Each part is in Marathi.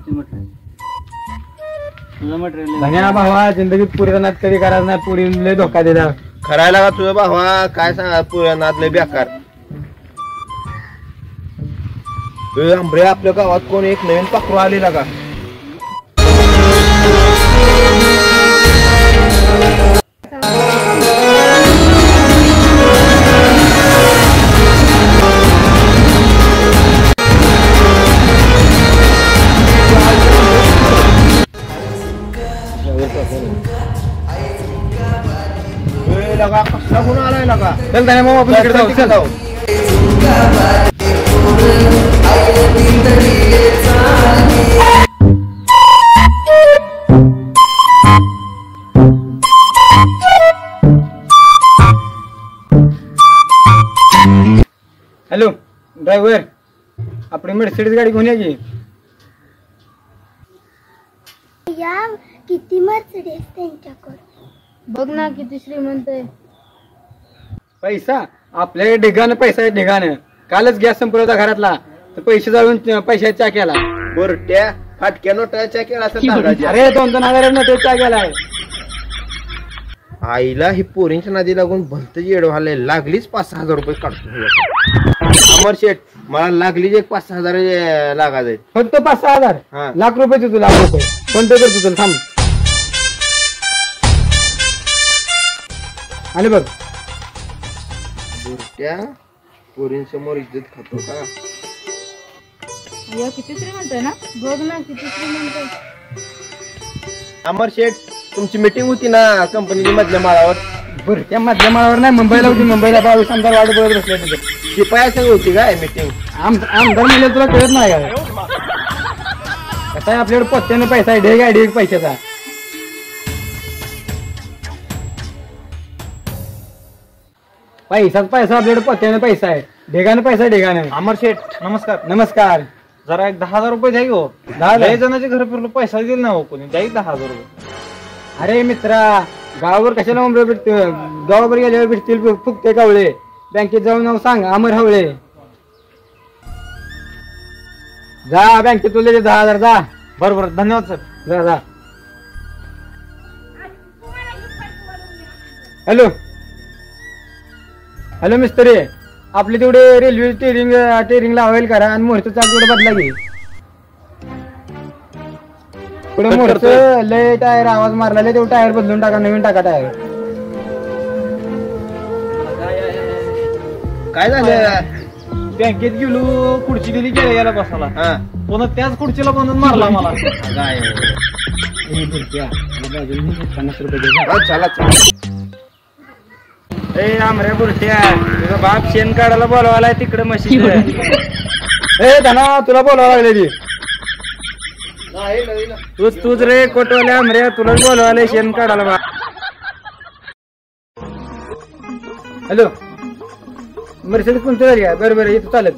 सांगते म्हटलं तुझं मटेरियल धन्या भावा जिंदगीत पुरी नाद कधी करायचं नाही पुरी लय धोका दिला खरायला का तुझं भावा काय सांगा पुऱ्या नाद लय बेकार आंबरे आपल्या गावात कोण एक नवीन पाखरू आलेला का कसला गुण आलाय लगा चल धन्या भाऊ आपण इकडे जाऊ चल हॅलो ड्रायव्हर आपली मर्सिडीज गाडी घेऊन या की या किती मर्सिडीज त्यांच्याकडे बघ ना किती श्रीमंत आहे पैसा आपल्या ढिगानं पैसा आहे ढिगानं कालच गॅस संपला होता घरातला तर पैसे जाळून पैशाचा केला बोरट्या फाटक्या नोटाच्या केला अरे 2,000 ना ते केलाय आईला ही पोरींच्या नादी लागून भलत येड व्हायला लागलीच 5,000 रुपये काढतो अमर शेठ मला लागलीच एक 5,000 लागा जाईल फक्त 5,000 हा. लाख रुपये देतो लाख रुपये कोणते करतो तुला थांब आले बघ बोरट्या पोरींसमोर इज्जत खातो का या किती श्रीमंत आहे ना बघ ना किती श्रीमंत आहे अमर शेठ तुमची मीटिंग होती ना कंपनीच्या मधल्या माळावर बरं त्या मधल्या माळावर नाही मुंबईला होती मुंबईला 22 आमदार वाढ बघत बसले तिथे शिपाया संग होती काय मीटिंग आमदार म्हणजे तुला कळत नाही का कसं आहे आपल्याकडे पत्त्याने पैसा आहे ढेग आहे ढेग पैशाचा पैसाच पैसा आपल्याकडे पत्त्याने पैसा आहे ढेगाने पैसा आहे ढेगाने अमर शेठ नमस्कार नमस्कार जरा एक 10,000 रुपये द्या की हो 10,000 जणांच्या घर फिरलो पैसा दिला ना हो कोणी द्या 10,000 रुपये अरे मित्रा गावावर कशाला उमरे भेटतो गावावर गेल्यावर भेटतील फुकते कावळे बँकेत जाऊन नाव सांग अमर हवळे जा बँकेत तुला 10,000 जा बरोबर धन्यवाद सर जा जा हॅलो हॅलो मिस्त्री आपले तेवढे रेल्वे टेरिंग लावायला करा आणि मोहरचं चाक तेवढं बदला घे पुढे मोहरचं लय टायर आवाज मारला तेवढं टायर बदलून टाका नवीन टाका टायर काय झालं बँकेत गेलो खुर्ची दिली गेल्या याला बसायला हा पुन्हा त्याच खुर्चीला बांधून मारला मला काय 50 रुपये दे. हा, चला चला ए आमऱ्या बुरट्या तुझा बाप शेण काढायला बोलवायला तिकडे मशीन ए धना तुला बोलवायला लागले तूच रे कोटवाल्या आमऱ्या तुलाच बोलवायला शेण काढायला बा हॅलो मर्सिडीज कोणती झाली का बरं बरं येतो चालत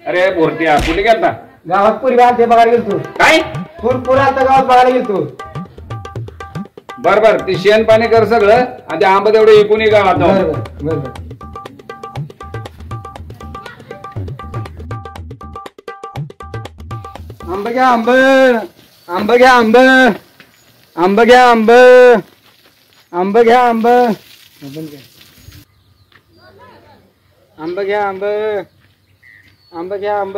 अरे बोरट्या कुठे गेलता गावात पुरी ते बघायला गेलतो काय पूर आता गावात बघायला गेलतो बर बर ते शेण पाणी कर सगळं आणि ते आंब तेवढे इकून गावात बरं बरं बरं आंब घ्या आंब आंब घ्या आंब आंब घ्या आंब आंब घ्या आंब आंब घ्या आंब आंब घ्या आंब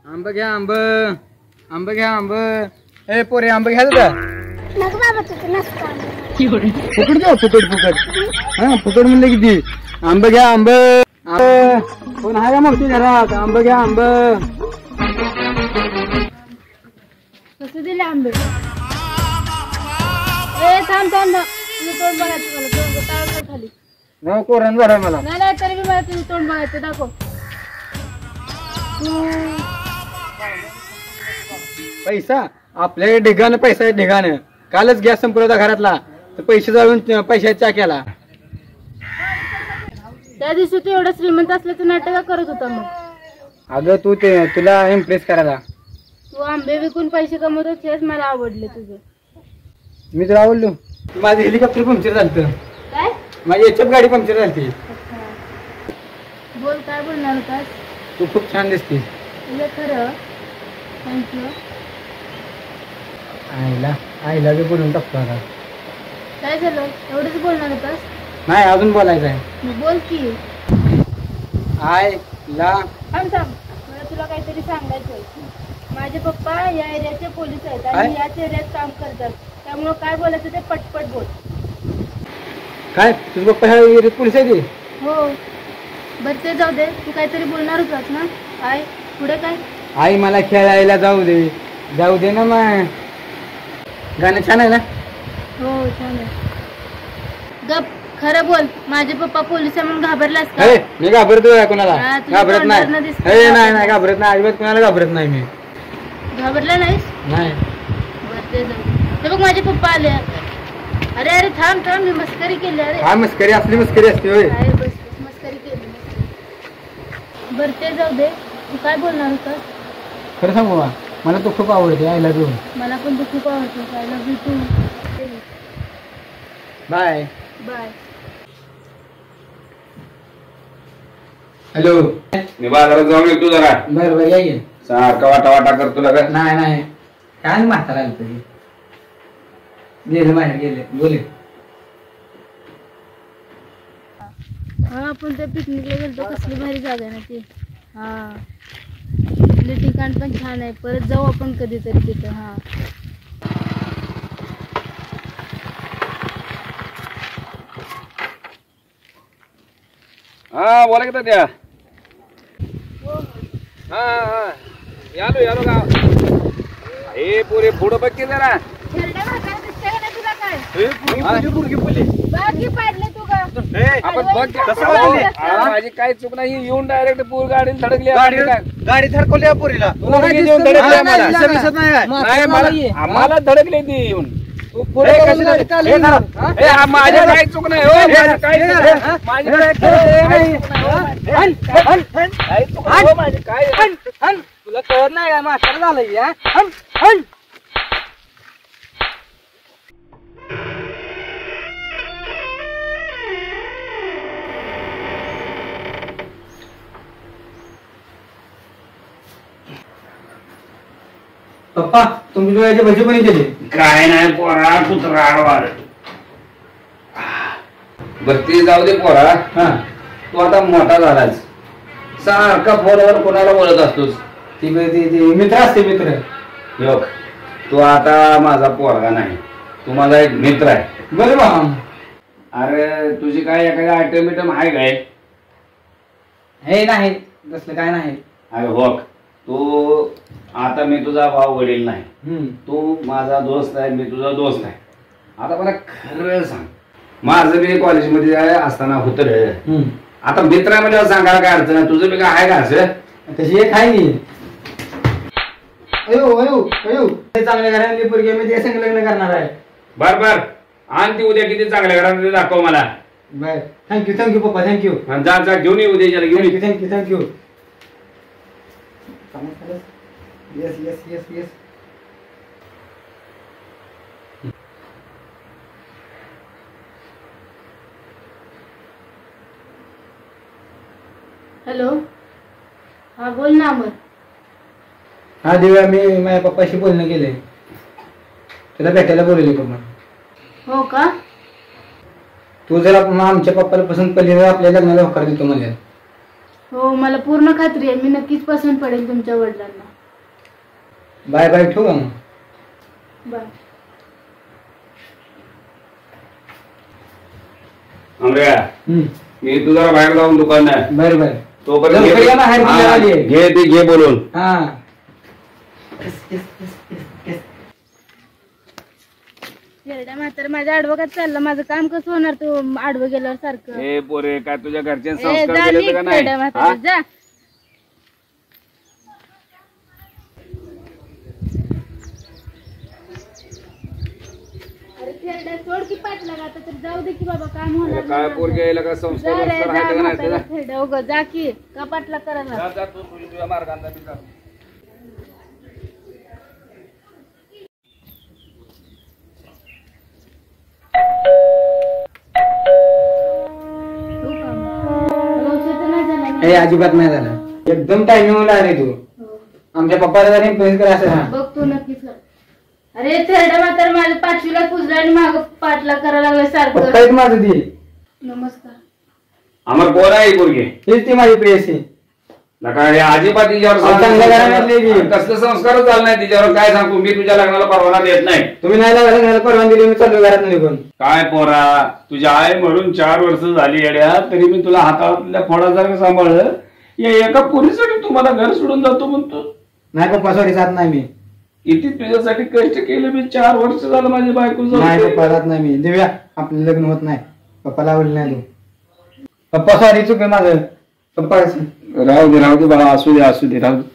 आंब घ्या आंब आंब घ्या आंब ए पोरे आंब घ्या का नको बाबा तुझं नसतं फुकट घ्या फुकट फुकट हा फुकट म्हणले किती आंब घ्या आंब कोण आहे का मग ती घरात आंब घ्या आंब कसे दिले आंबे ए थांब थांब तुझं तोंड बघायचं मला तोंड टाळलं खाली नाव कोरण भराय मला नाही नाही तरी मी मला तुझं तोंड बघायचं दाखव पैसा आपल्या ढिगानं पैसा आहे ढिगानं कालच गॅस संपला होता घरातला तर पैसे जाळून पैशाचा केला त्या दिवशी तू एवढं श्रीमंत असल्याचं नाटक का करत होता मग अगं तू तुला इम्प्रेस करायला तू आंबे विकून पैसे कमवतो हेच मला आवडले तुझं मी तर आवडलो. माझं हेलिकॉप्टर पंक्चर झालं. काय माझी एचएफ गाडी पंक्चर झाली. बोल, काय बोलणार होतास? तू खूप छान दिसते. तुझं खरं? थँक्यू. आईला बी बोलून टाकतो आता. काय झालं, एवढंच बोलणार होतास? नाही, अजून बोलायचं आहे. मग बोल की. आईला थांब, मला तुला काहीतरी सांगायचं. माझे पप्पा या एरियाचे पोलीस आहेत काय? आणि याच एरियात काम करतात. त्यामुळं काय बोलायचं ते पटपट बोल. काय तुझं पप्पा ह्या एरियात पोलीस आहे ते? हो, बरं ते जाऊ दे. तू काहीतरी बोलणार होतास ना? काय पुढे काय? आई मला खेळायला जाऊ दे ना. मग गाणं छान आहे ना? हो, छान आहे. गप, खरं बोल. माझे पप्पा पोलीस आहे म्हणून घाबरलास का? अरे मी घाबरतो का कोणाला? हा, तुझ्या घाबरत तोंडावरनं नाही. दिसतंय. नाही घाबरत नाही, अजिबात कोणाला घाबरत नाही मी. घाबरला नाहीस? नाही. बरं ते जाऊ दे. हे बघ माझे पप्पा आले. अरे थांब, मी मस्करी केली. अरे हा, मस्करी असली मस्करी असते होय. काय बस, मस्करी केली. बरं ते जाऊ दे. तू काय बोलणार होतास? खरं सांगू बा, मला तो खूप आवडते. I love you. मला पण तू खूप आवडतो. I love you too. Bye. Bye. Hello. मी बाजारात जाऊन येतो जरा. बरं या ये. सारखा वाटा करतो ना का? नाही काय म्हातारा आलं तरी. गेले बाहेर गेले. बोले. हा, आपण त्या पिकनिकला गेलो. कसली भारी जागा आहे ना ती. हा, तिथलं ठिकाण पण छान आहे. परत जाऊ आपण कधीतरी तिथं. हा, हा बोला की त्या. हा यालो का. हे पुरे पुढं बघ की जरा. आपण बघ की. माझी काही चूक नाही. येऊन डायरेक्ट पूर गाडीने धडकली. गाडी थडकवली पोरीला. नाही आम्हाला धडकली ती येऊन. माझी काही चूक नाही हो. माझी काय तुला कळत नाही का? म्हातारा झालंय. पप्पा तुम्ही डोळ्याची भजी पण केली. काय नाही पोरा कुत्रा आडवार. बर ते जाऊ दे पोरा. हा, तू आता मोठा झालास. सारखा फोनवर कोणाला बोलत असतोस. ती मित्र असते मित्र. योग तू आता माझा पोरगा नाही. तू माझा एक मित्र आहे. बरोबर. अरे तुझी काय एखादी आयटम बिटम आहे काय? हे नाही तसलं काय नाही. अरे हो, तू आता मी तुझा भाऊ वडील नाही. तू माझा दोस्त आहे, मी तुझा दोस्त नाही. आता मला खरं सांग, माझं मी कॉलेजमध्ये असताना होत रे. आता मित्रामध्ये सांगायला काय अडचण आहे? तुझं मी काय आहे का असं? तशी एक आहे की. चांगल्या घरातली पोरगी मी ते संग लग्न करणार आहे. बर आणि ती उद्या किती चांगल्या घरामध्ये दाखव मला. बर, थँक्यू पप्पा. थँक्यू. जा घेऊन ये उद्या घेऊन ये. थँक्यू. येस. हॅलो. हा बोल ना अमर. हा दिव्या, मी माझ्या पप्पाशी बोलणं केलंय. तुला भेटायला बोलवले पप्पा. हो का? तू जर आमच्या पप्पाला पसंत पडली तर आपल्या लग्नाला होकार देतो म्हणजे. हो, मला पूर्ण खात्री आहे. मी नक्कीच पसंत पडेल तुमच्या वडिलांना. बाय ठेवू का मग? बाय. अमऱ्या, मी तू जरा बाहेर जाऊन दुकान आहे. बर तोपर्यंत घे बोलून. हा. म्हातारा माझ्या आडवं का चाललं. माझं काम कसं होणार तू आडवं गेल्यावर सारखं. ए पोरे, काय तुझ्या घरचे जा संस्कार निघ केले का खेड्या म्हातारा, नाही? जा. अरे खेरड्या सोड की पाटला आता तर जाऊ दे की बाबा, काम होणार काय नाही पोरगे यायला का माझं. संस्कार जा रे, संस्कार जा आहे का नाही म्हातारा तुझा? खेरड्या, उगा जा की का पाटला करायला. जा तू तुझ्या मार्गाने मी जातो. हे अजिबात नाही झालं. एकदम टायमिंग आले तू. आमच्या पप्पाला जरी इम्प्रेस करा असं सांग. बघ तू नक्कीच कर. अरे थेरडा मात्र माझ्या 5वीला पुजला आणि माग पाठला करायला लागला सारखं. पप्पा आहेत माझं ती. नमस्कार. आम्हाला पोर आहे पोरगे हेच ती माझी प्रेयसी. नका हे अजिबात तिच्यावर चांगल्या घराण्यातली ती. कसलं संस्कारच झालं नाही तिच्यावर. काय सांगू मी तुझ्या लग्नाला परवाना देत नाही. तुम्ही नाही लग्नाला परवानगी दिली मी चाललो घरात निघून. काय पोरा तुझ्या आई म्हणून 4 वर्ष झाली येड्या तरी मी तुला हातातल्या फोडासारखं सांभाळलं. या एका पोरीसाठी तू मला घर सोडून जातो म्हणतो. नाही पप्पा सॉरी जात नाही मी. किती तुझ्यासाठी कष्ट केले मी. 4 वर्ष झालं माझी बायको नाही पप्पा जात नाही मी. देऊया आपलं लग्न होत नाही. पप्पाला आवडलं नाही तू. पप्पा सॉरी चुक आहे माझं. पप्पा राहू दे बाळा असू दे राहू दे.